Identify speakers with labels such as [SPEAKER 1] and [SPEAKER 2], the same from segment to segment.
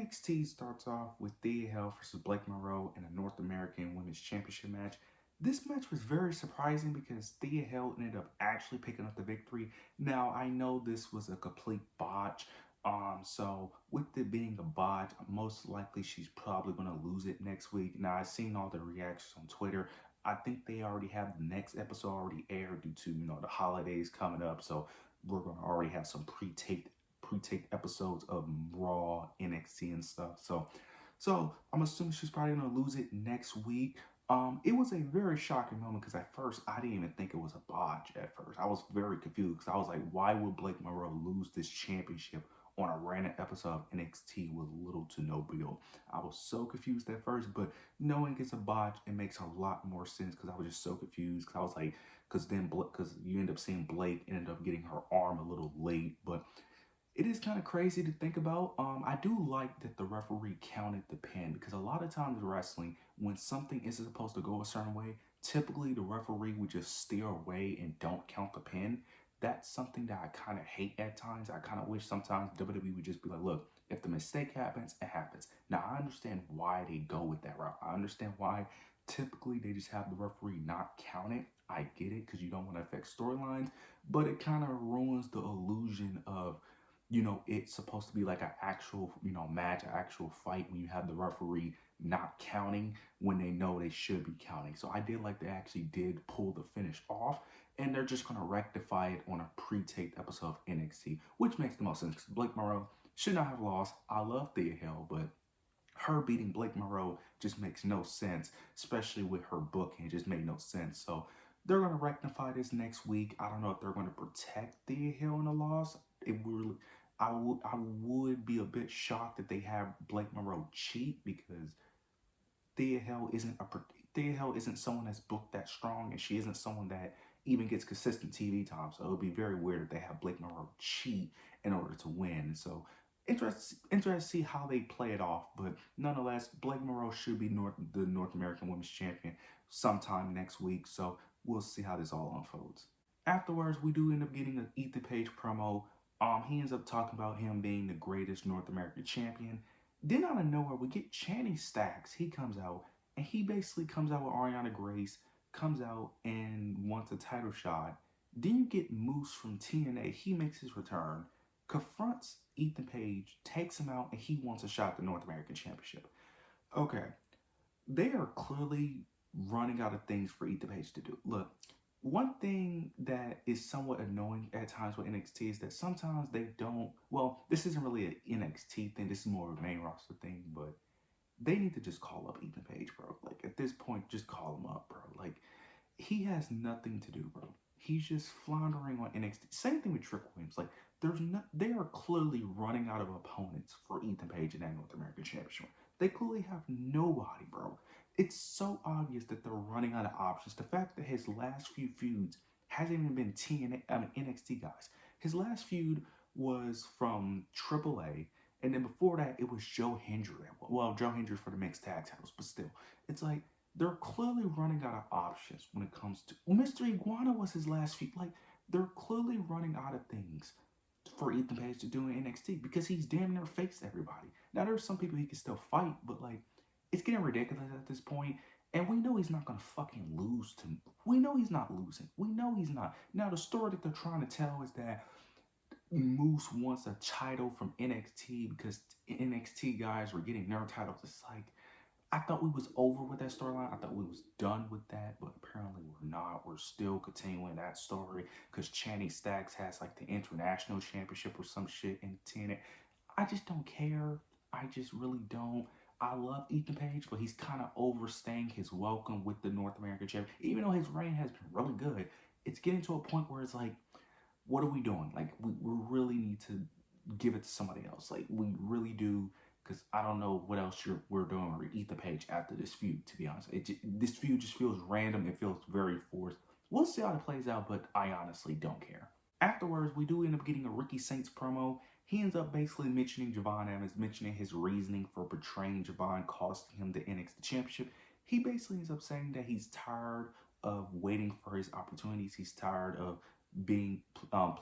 [SPEAKER 1] NXT starts off with Thea versus Blake Monroe in a North American Women's Championship match. This match was very surprising because Thea ended up actually picking up the victory. Now, I know this was a complete botch. So with it being a botch, most likely she's probably going to lose it next week. Now, I've seen all the reactions on Twitter. I think they already have the next episode already aired due to, the holidays coming up. So we're going to already have some pre-taped episodes of Raw, NXT, and stuff. So I'm assuming she's probably gonna lose it next week. It was a very shocking moment because at first I didn't even think it was a botch. At first, I was very confused because I was like, why would Blake Monroe lose this championship on a random episode of NXT with little to no build? I was so confused at first, but knowing it's a botch, it makes a lot more sense because I was just so confused because I was like, because you end up seeing Blake ended up getting her arm a little late, but it is kind of crazy to think about. I do like that the referee counted the pin because a lot of times in wrestling, when something isn't supposed to go a certain way, typically the referee would just steer away and don't count the pin. That's something that I kind of hate at times. I kind of wish sometimes WWE would just be like, look, if the mistake happens, it happens. Now, I understand why they go with that route. I understand why typically they just have the referee not count it. I get it because you don't want to affect storylines, but it kind of ruins the illusion of it's supposed to be like an actual, match, an actual fight when you have the referee not counting when they know they should be counting. So I did like they actually did pull the finish off, and they're just going to rectify it on a pre-taped episode of NXT, which makes the most sense because Blake Monroe should not have lost. I love Thea, but her beating Blake Monroe just makes no sense, especially with her booking. It just made no sense. So they're going to rectify this next week. I don't know if they're going to protect Thea in the loss. It really, I would be a bit shocked that they have Blake Monroe cheat because Thea isn't someone that's booked that strong, and she isn't someone that even gets consistent TV time. So it would be very weird if they have Blake Monroe cheat in order to win. So interested to see how they play it off. But nonetheless, Blake Monroe should be the North American Women's Champion sometime next week. So we'll see how this all unfolds. Afterwards, we do end up getting an Ethan Page promo. He ends up talking about him being the greatest North American champion. Then out of nowhere, we get Channing Stacks. He comes out, and he basically comes out with Ariana Grace, comes out and wants a title shot. Then you get Moose from TNA. He makes his return, confronts Ethan Page, takes him out, and he wants a shot at the North American Championship. Okay, they are clearly running out of things for Ethan Page to do. Look, one thing that is somewhat annoying at times with NXT is that sometimes they don't. Well, this isn't really an NXT thing. This is more of a main roster thing, but they need to just call up Ethan Page, bro. Like at this point, just call him up, bro. Like he has nothing to do, bro. He's just floundering on NXT. Same thing with Trick Williams. Like they are clearly running out of opponents for Ethan Page in that North American Championship. They clearly have nobody, bro. It's so obvious that they're running out of options. The fact that his last few feuds hasn't even been NXT guys. His last feud was from AAA, and then before that, it was Joe Hendry. Well, Joe Hendry for the mixed tag titles, but still, it's like they're clearly running out of options when it comes to Mr. Iguana was his last feud. Like they're clearly running out of things for Ethan Page to do in NXT because he's damn near faced everybody. Now there's some people he can still fight, but like it's getting ridiculous at this point. And we know he's not gonna fucking lose to. We know he's not losing. We know he's not. Now the story that they're trying to tell is that Moose wants a title from NXT because NXT guys were getting their titles. It's like I thought we was over with that storyline. I thought we was done with that, but apparently we're not. We're still continuing that story because Channing Stacks has like the international championship or some shit in TNA. I just don't care. I just really don't. I love Ethan Page, but he's kind of overstaying his welcome with the North American champion. Even though his reign has been really good, it's getting to a point where it's like, what are we doing? Like, we really need to give it to somebody else. Like, we really do, because I don't know what else we're doing with Ethan Page after this feud, to be honest. This feud just feels random. It feels very forced. We'll see how it plays out, but I honestly don't care. Afterwards, we do end up getting a Ricky Saints promo. He ends up basically mentioning Javon Evans, mentioning his reasoning for betraying Javon, costing him the NXT Championship. He basically ends up saying that he's tired of waiting for his opportunities. He's tired of being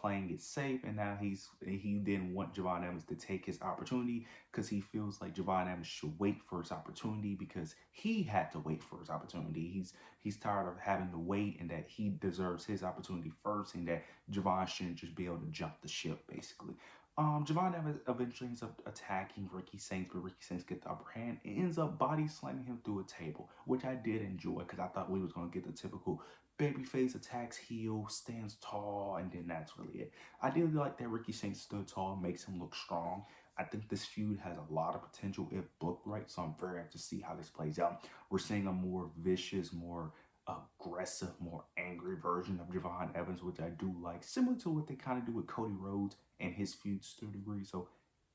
[SPEAKER 1] playing it safe, and now he didn't want Javon Evans to take his opportunity because he feels like Javon Evans should wait for his opportunity because he had to wait for his opportunity. He's tired of having to wait, and that he deserves his opportunity first, and that Javon shouldn't just be able to jump the ship basically. Javon Evans eventually ends up attacking Ricky Saints, but Ricky Saints gets the upper hand and ends up body slamming him through a table, which I did enjoy because I thought we was going to get the typical babyface attacks heel, stands tall, and then that's really it. I did like that Ricky Saints stood tall, makes him look strong. I think this feud has a lot of potential if booked right, so I'm very anxious to see how this plays out. We're seeing a more vicious, more aggressive, more angry version of Javon Evans, which I do like, similar to what they kind of do with Cody Rhodes and his feuds to a degree. So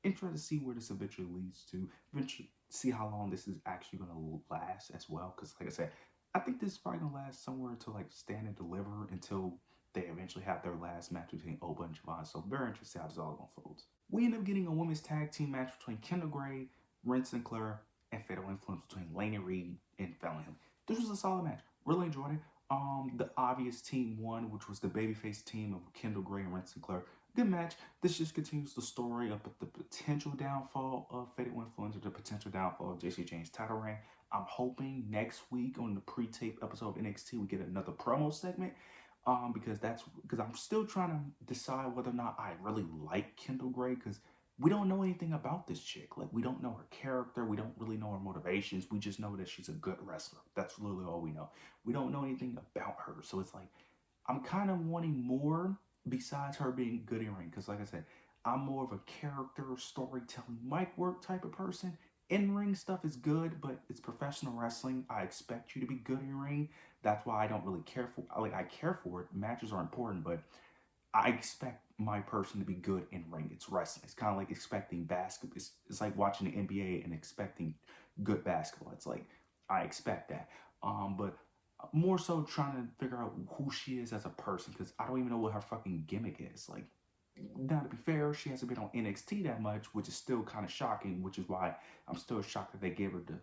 [SPEAKER 1] interested to see where this eventually leads to. Eventually, see how long this is actually going to last as well. Because, like I said, I think this is probably going to last somewhere to like Stand and Deliver until they eventually have their last match between Oba and Javon. So very interested how this all unfolds. We end up getting a women's tag team match between Kendall Gray, Ren Sinclair, and Fatal Influence between Laney Reed and Fellingham. This was a solid match. Really enjoyed it. The obvious team won, which was the babyface team of Kendall Gray and Ren Sinclair. Good match. This just continues the story of the potential downfall of Fatal Influence or the potential downfall of JC James' title reign. I'm hoping next week on the pre-tape episode of NXT we get another promo segment. Because I'm still trying to decide whether or not I really like Kendall Gray, because we don't know anything about this chick. Like, we don't know her character. We don't really know her motivations. We just know that she's a good wrestler. That's literally all we know. We don't know anything about her. So it's like, I'm kind of wanting more besides her being good in ring. Because like I said, I'm more of a character, storytelling, mic work type of person. In ring stuff is good, but it's professional wrestling. I expect you to be good in ring. That's why I don't really care for. I care for it. Matches are important, but I expect my person to be good in ring. It's wrestling. It's kind of like expecting basketball. It's like watching the NBA and expecting good basketball. It's like I expect that. But more so trying to figure out who she is as a person, because I don't even know what her fucking gimmick is. Like, now to be fair, she hasn't been on NXT that much, which is still kind of shocking, which is why I'm still shocked that they gave her the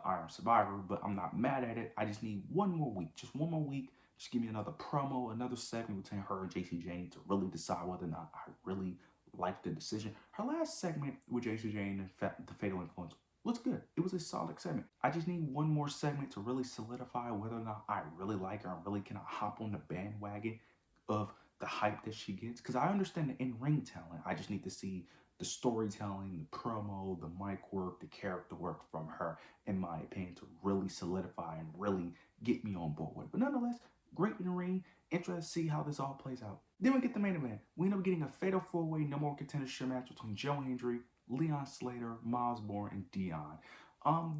[SPEAKER 1] Iron Survivor, but I'm not mad at it. I just need one more week, just one more week. Just give me another promo, another segment between her and JC Jane to really decide whether or not I really like the decision. Her last segment with JC Jane and the Fatal Influence was good. It was a solid segment. I just need one more segment to really solidify whether or not I really like her and really can hop on the bandwagon of the hype that she gets. Because I understand the in-ring talent. I just need to see the storytelling, the promo, the mic work, the character work from her, in my opinion, to really solidify and really get me on board with it. But nonetheless, great in the ring. Interested to see how this all plays out. Then we get the main event. We end up getting a fatal four-way number one contendership match between Joe Hendry, Leon Slater, Miles Bourne, and Dion.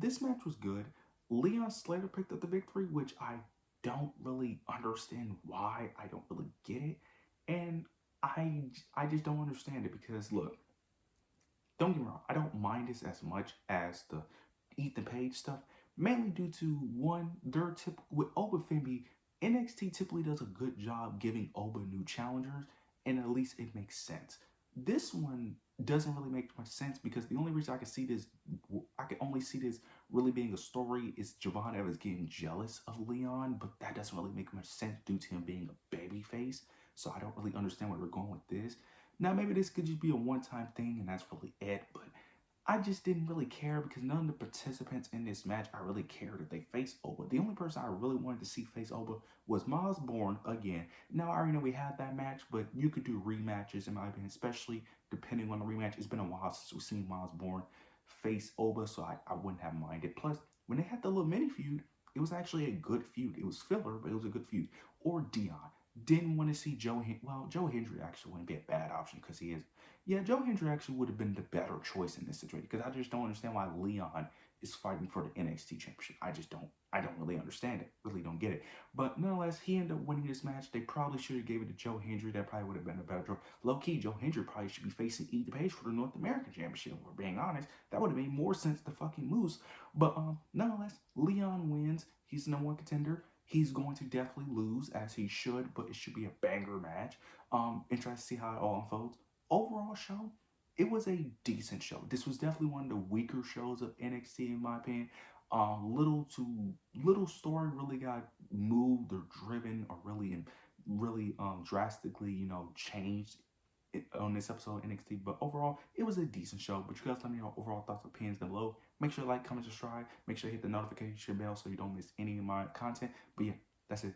[SPEAKER 1] This match was good. Leon Slater picked up the victory, which I don't really understand why. I don't really get it. And I just don't understand it, because look, don't get me wrong, I don't mind this as much as the Ethan Page stuff, mainly due to one, their tip with Oba Femi, NXT typically does a good job giving Oba new challengers, and at least it makes sense. This one doesn't really make much sense, because the only reason I can only see this really being a story is Javon Evans getting jealous of Leon, but that doesn't really make much sense due to him being a babyface. So I don't really understand where we're going with this. Now, maybe this could just be a one-time thing, and that's really it, but I just didn't really care, because none of the participants in this match, I really cared that they faced Oba. The only person I really wanted to see face Oba was Miles Bourne again. Now, I already know we had that match, but you could do rematches, in my opinion, especially depending on the rematch. It's been a while since we've seen Miles Bourne face Oba, so I wouldn't have minded. Plus, when they had the little mini feud, it was actually a good feud. It was filler, but it was a good feud. Or Dion. Didn't want to see Joe Hendry actually wouldn't be a bad option, because he is. Yeah, Joe Hendry actually would have been the better choice in this situation, because I just don't understand why Leon is fighting for the NXT championship. I don't really understand it. Really don't get it. But nonetheless, he ended up winning this match. They probably should have gave it to Joe Hendry. That probably would have been a better draw. Low-key, Joe Hendry probably should be facing Ethan Page for the North American Championship, if we're being honest. That would have made more sense to fucking Moose. But nonetheless, Leon wins. He's the number one contender. He's going to definitely lose, as he should, but it should be a banger match. Interested to see how it all unfolds. Overall show, it was a decent show. This was definitely one of the weaker shows of NXT, in my opinion. Little story really got moved or driven or really really drastically, changed on this episode of NXT. But overall, it was a decent show. But you guys let me know your overall thoughts, opinions down below. Make sure to like, comment, subscribe. Make sure to hit the notification bell so you don't miss any of my content. But yeah, that's it.